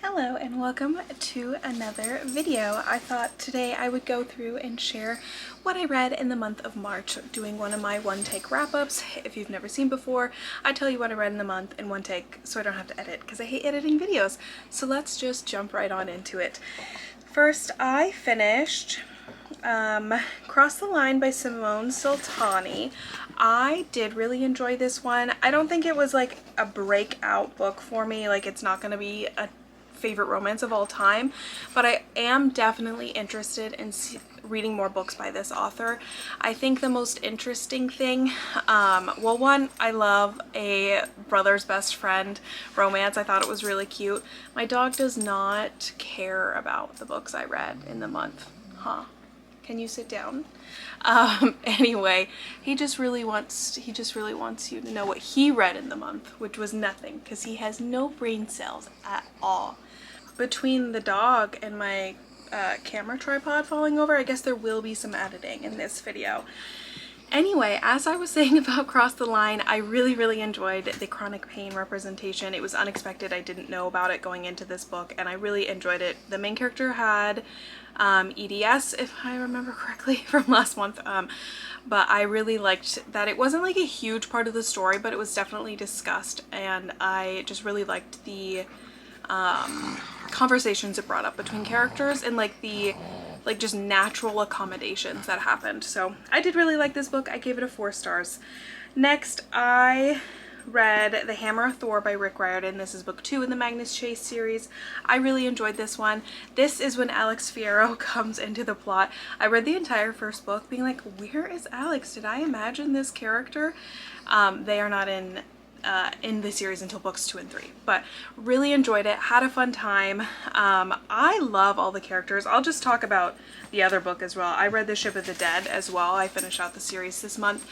Hello and welcome to another video. I thought today I would go through and share what I read in the month of March, doing one of my one-take wrap-ups. If you've never seen before, I tell you what I read in the month in one take so I don't have to edit because I hate editing videos. So let's just jump right on into it. First, I finished Cross the Line by Simone Sultani. I did really enjoy this one. I don't think it was like a breakout book for me, like it's not going to be a favorite romance of all time, but I am definitely interested in reading more books by this author. I think the most interesting thing, well, one, I love a brother's best friend romance. I thought it was really cute. My dog does not care about the books I read in the month. Huh. Can you sit down? Anyway, he just really wants you to know what he read in the month, which was nothing, because he has no brain cells at all. Between the dog and my camera tripod falling over, I guess there will be some editing in this video. Anyway, as I was saying about Cross the Line, I really enjoyed the chronic pain representation. It was unexpected. I didn't know about it going into this book, and I really enjoyed it. The main character had EDS, if I remember correctly, from last month, but I really liked that it wasn't like a huge part of the story, but it was definitely discussed, and I just really liked the conversations it brought up between characters and like the just natural accommodations that happened. So I did really like this book. I gave it a 4 stars. Next, I read The Hammer of Thor by Rick Riordan. This is book 2 in the Magnus Chase series. I really enjoyed this one. This is when Alex Fierro comes into the plot. I read the entire first book being like, where is Alex? Did I imagine this character? They are not in the series until books 2 and 3, but really enjoyed it, had a fun time. I love all the characters. I'll just talk about the other book as well. I read The Ship of the Dead as well. I finished out the series this month.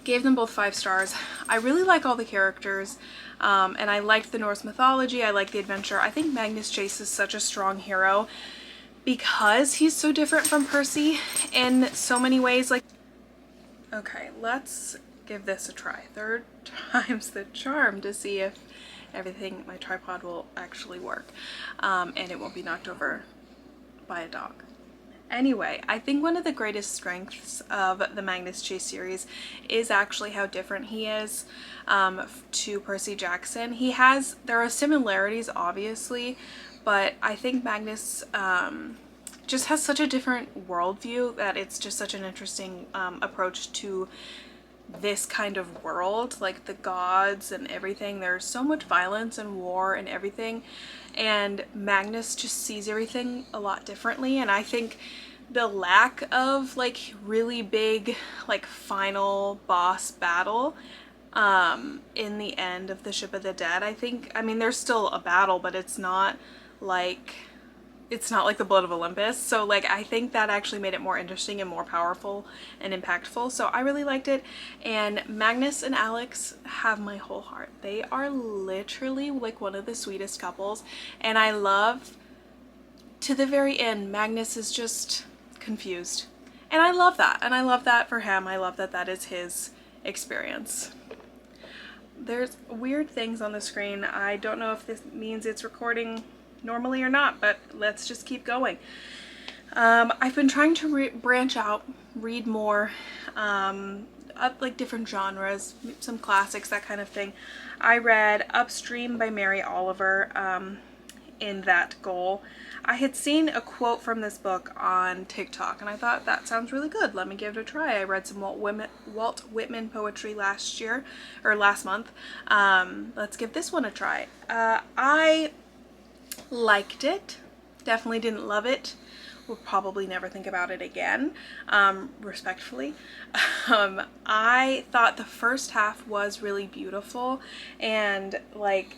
Gave them both 5 stars. I really like all the characters, and I liked the Norse mythology. I like the adventure. I think Magnus Chase is such a strong hero because he's so different from Percy in so many ways. Like, okay, let's give this a try. 3rd time's the charm to see if my tripod will actually work, and it won't be knocked over by a dog. Anyway, I think one of the greatest strengths of the Magnus Chase series is actually how different he is to Percy Jackson. There are similarities obviously, but I think Magnus just has such a different worldview that it's just such an interesting approach to this kind of world, like the gods and everything. There's so much violence and war and everything, and Magnus just sees everything a lot differently. And I think the lack of like really big like final boss battle in the end of The Ship of the Dead, I mean there's still a battle, but it's not like the Blood of Olympus. So like I think that actually made it more interesting and more powerful and impactful. So I really liked it, and Magnus and Alex have my whole heart. They are literally like one of the sweetest couples, and I love to the very end Magnus is just confused, and I love that, and I love that for him. I love that that is his experience. There's weird things on the screen. I don't know if this means it's recording normally or not, but let's just keep going. I've been trying to branch out, read more, like different genres, some classics, that kind of thing. I read Upstream by Mary Oliver in that goal. I had seen a quote from this book on TikTok, and I thought that sounds really good. Let me give it a try. I read some Walt Whitman poetry last month. Let's give this one a try. I liked it. Definitely didn't love it. Will probably never think about it again, respectfully. I thought the first half was really beautiful, and like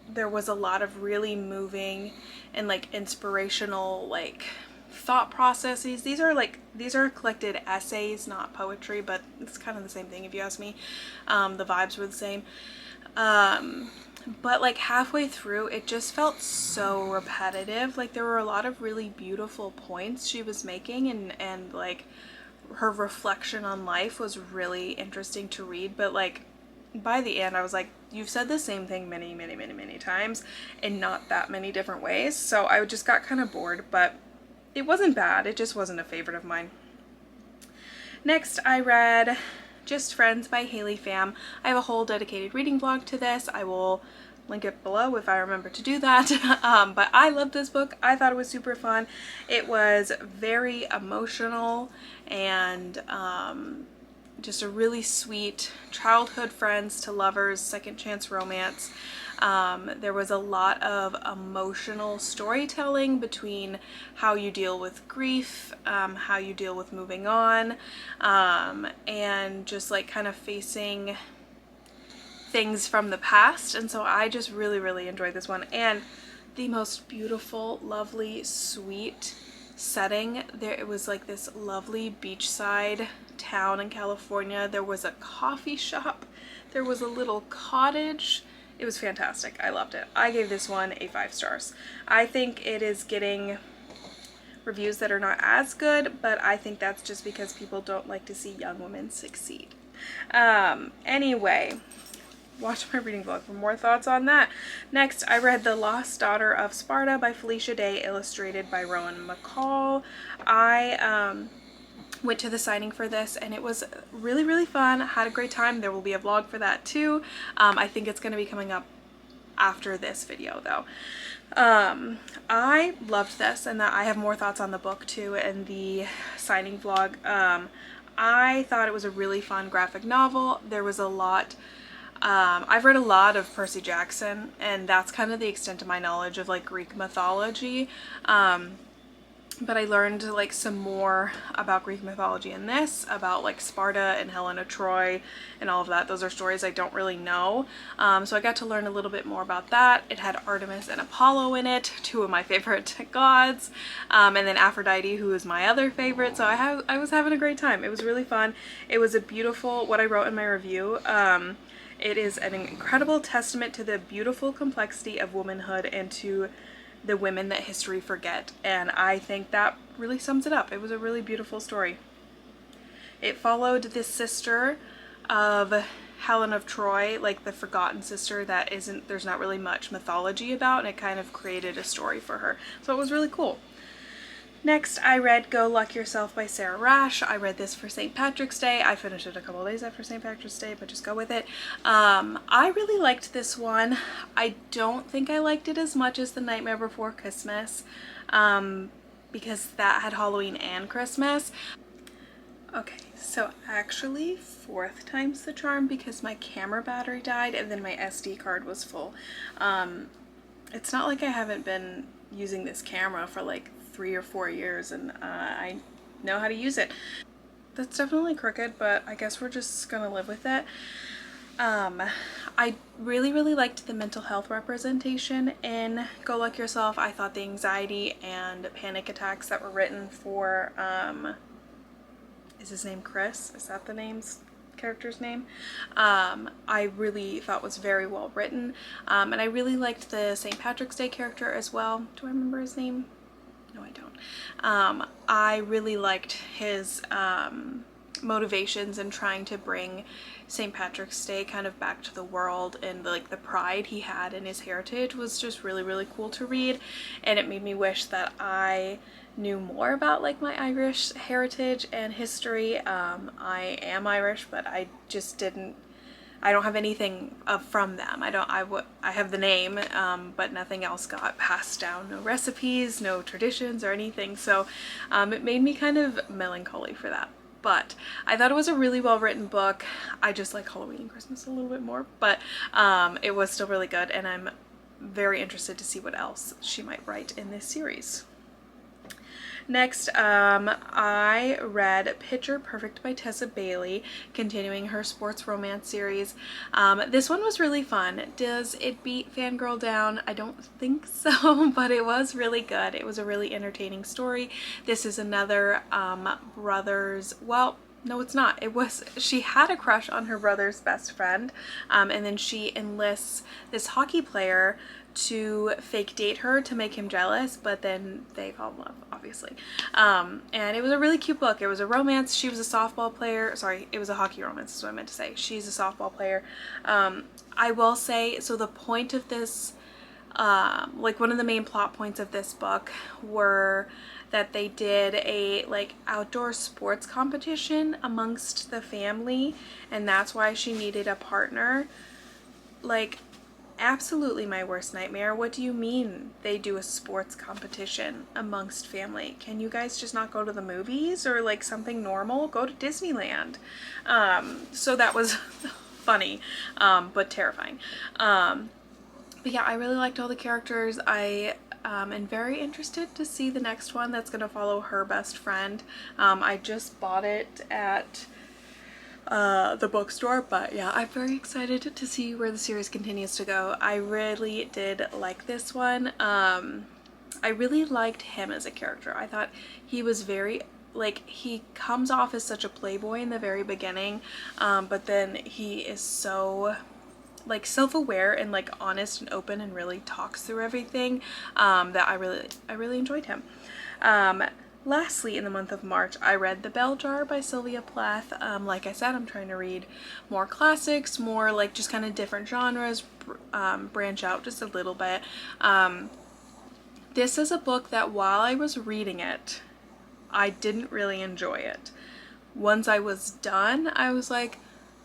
there was a lot of really moving and like inspirational like thought processes. These are collected essays, not poetry, but it's kind of the same thing if you ask me. The vibes were the same. But like halfway through it just felt so repetitive. Like there were a lot of really beautiful points she was making, and like her reflection on life was really interesting to read, but like by the end I was like, you've said the same thing many, many, many, many times in not that many different ways. So I just got kind of bored, but it wasn't bad. It just wasn't a favorite of mine. Next, I read Just Friends by Haley Pham. I have a whole dedicated reading vlog to this. I will link it below if I remember to do that. But I loved this book. I thought it was super fun. It was very emotional and just a really sweet childhood friends to lovers, second chance romance. There was a lot of emotional storytelling between how you deal with grief, how you deal with moving on, and just like kind of facing things from the past. And so I just really, really enjoyed this one. And the most beautiful, lovely, sweet setting. It was like this lovely beachside town in California. There was a coffee shop. There was a little cottage. It was fantastic. I loved it. I gave this one a 5 stars. I think it is getting reviews that are not as good, but I think that's just because people don't like to see young women succeed. Anyway, watch my reading vlog for more thoughts on that. Next, I read The Lost Daughter of Sparta by Felicia Day, illustrated by Rowan McCall. I went to the signing for this and it was really, really fun. I had a great time. There will be a vlog for that too. I think it's going to be coming up after this video though. I loved this, and that I have more thoughts on the book too in the signing vlog. I thought it was a really fun graphic novel. There was a lot I've read a lot of Percy Jackson, and that's kind of the extent of my knowledge of like Greek mythology. But I learned like some more about Greek mythology in this, about like Sparta and Helena Troy and all of that. Those are stories I don't really know. So I got to learn a little bit more about that. It had Artemis and Apollo in it, 2 of my favorite gods, and then Aphrodite, who is my other favorite. So I was having a great time. It was really fun. It was a beautiful, what I wrote in my review, it is an incredible testament to the beautiful complexity of womanhood and to the women that history forget, and I think that really sums it up. It was a really beautiful story. It followed this sister of Helen of Troy, like the forgotten sister that there's not really much mythology about, and it kind of created a story for her. So it was really cool. Next, I read Go Luck Yourself by Sarah Rash. I read this for St. Patrick's Day. I finished it a couple of days after St. Patrick's Day, but just go with it. I really liked this one. I don't think I liked it as much as The Nightmare Before Christmas, because that had Halloween and Christmas. Okay, so actually 4th time's the charm, because my camera battery died and then my SD card was full. It's not like I haven't been using this camera for like 3 or 4 years, and I know how to use it. That's definitely crooked, but I guess we're just gonna live with it. I really, really liked the mental health representation in Go Luck Yourself. I thought the anxiety and panic attacks that were written for, is his name Chris? Is that the character's name? I really thought was very well written. And I really liked the St. Patrick's Day character as well. Do I remember his name? No, I don't. I really liked his motivations in trying to bring St. Patrick's Day kind of back to the world, and like the pride he had in his heritage was just really, really cool to read, and it made me wish that I knew more about like my Irish heritage and history. I am Irish, but I just I don't have anything from them. I have the name, but nothing else got passed down. No recipes, no traditions or anything. So it made me kind of melancholy for that. But I thought it was a really well written book. I just like Halloween and Christmas a little bit more, but it was still really good, and I'm very interested to see what else she might write in this series. Next, I read Picture Perfect by Tessa Bailey, continuing her sports romance series. This one was really fun. Does it beat Fangirl Down? I don't think so, but it was really good. It was a really entertaining story. This is another brother's, well, no, it's not. She had a crush on her brother's best friend, and then she enlists this hockey player to fake date her to make him jealous, but then they fall in love, obviously. And it was a really cute book. It was a romance. She was a softball player. Sorry, it was a hockey romance is what I meant to say. She's a softball player. I will say, so the point of this, like one of the main plot points of this book were that they did a like outdoor sports competition amongst the family, and that's why she needed a partner. Like, absolutely my worst nightmare. What do you mean they do a sports competition amongst family? Can you guys just not go to the movies or like something normal? Go to Disneyland. So that was funny, but terrifying. But yeah, I really liked all the characters. I am very interested to see the next one that's going to follow her best friend. I just bought it at the bookstore, but yeah, I'm very excited to see where the series continues to go. I really did like this one. I really liked him as a character. I thought he was very, like, he comes off as such a playboy in the very beginning, but then he is so like self-aware and like honest and open and really talks through everything, that I really enjoyed him. Lastly, in the month of March, I read The Bell Jar by Sylvia Plath. Like I said, I'm trying to read more classics, more like just kind of different genres, branch out just a little bit. This is a book that while I was reading it, I didn't really enjoy it. Once I was done, I was like,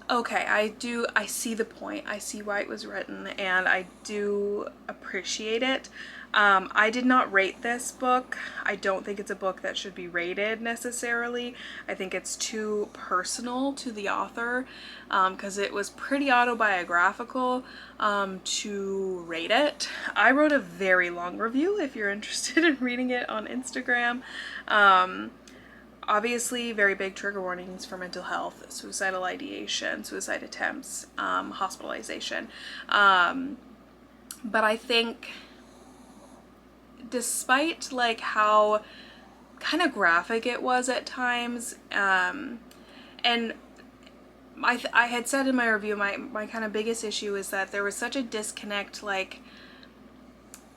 okay, I see the point. I see why it was written, and I do appreciate it. I did not rate this book. I don't think it's a book that should be rated necessarily. I think it's too personal to the author, because it was pretty autobiographical to rate it. I wrote a very long review if you're interested in reading it on Instagram. Obviously, very big trigger warnings for mental health, suicidal ideation, suicide attempts, hospitalization. But I think despite like how kind of graphic it was at times, and I had said in my review, my kind of biggest issue is that there was such a disconnect, like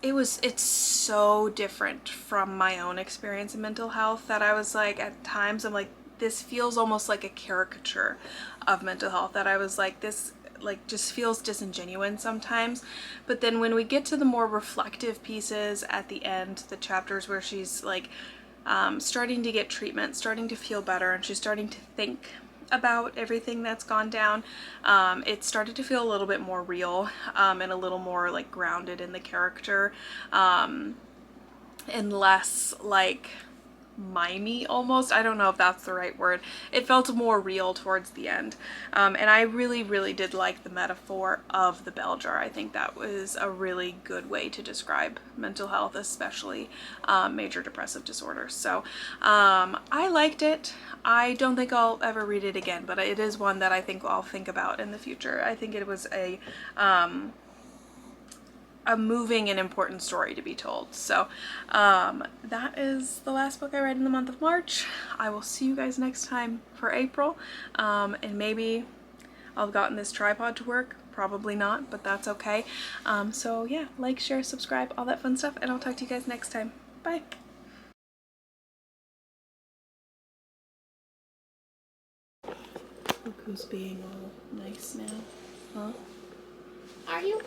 it's so different from my own experience in mental health that I was like, at times I'm like, this feels almost like a caricature of mental health, that I was like, this like just feels disingenuous sometimes. But then when we get to the more reflective pieces at the end, the chapters where she's like starting to get treatment, starting to feel better, and she's starting to think about everything that's gone down, it started to feel a little bit more real, and a little more like grounded in the character, and less like mimey almost. I don't know if that's the right word. It felt more real towards the end, and I really did like the metaphor of the bell jar. I think that was a really good way to describe mental health, especially major depressive disorder. So I liked it. I don't think I'll ever read it again, but it is one that I think I'll think about in the future. I think it was a moving and important story to be told. So that is the last book I read in the month of March. I will see you guys next time for April, and maybe I'll have gotten this tripod to work. Probably not, but that's okay. So yeah, like, share, subscribe, all that fun stuff, and I'll talk to you guys next time. Bye! Look who's being all nice now. Huh? Are you?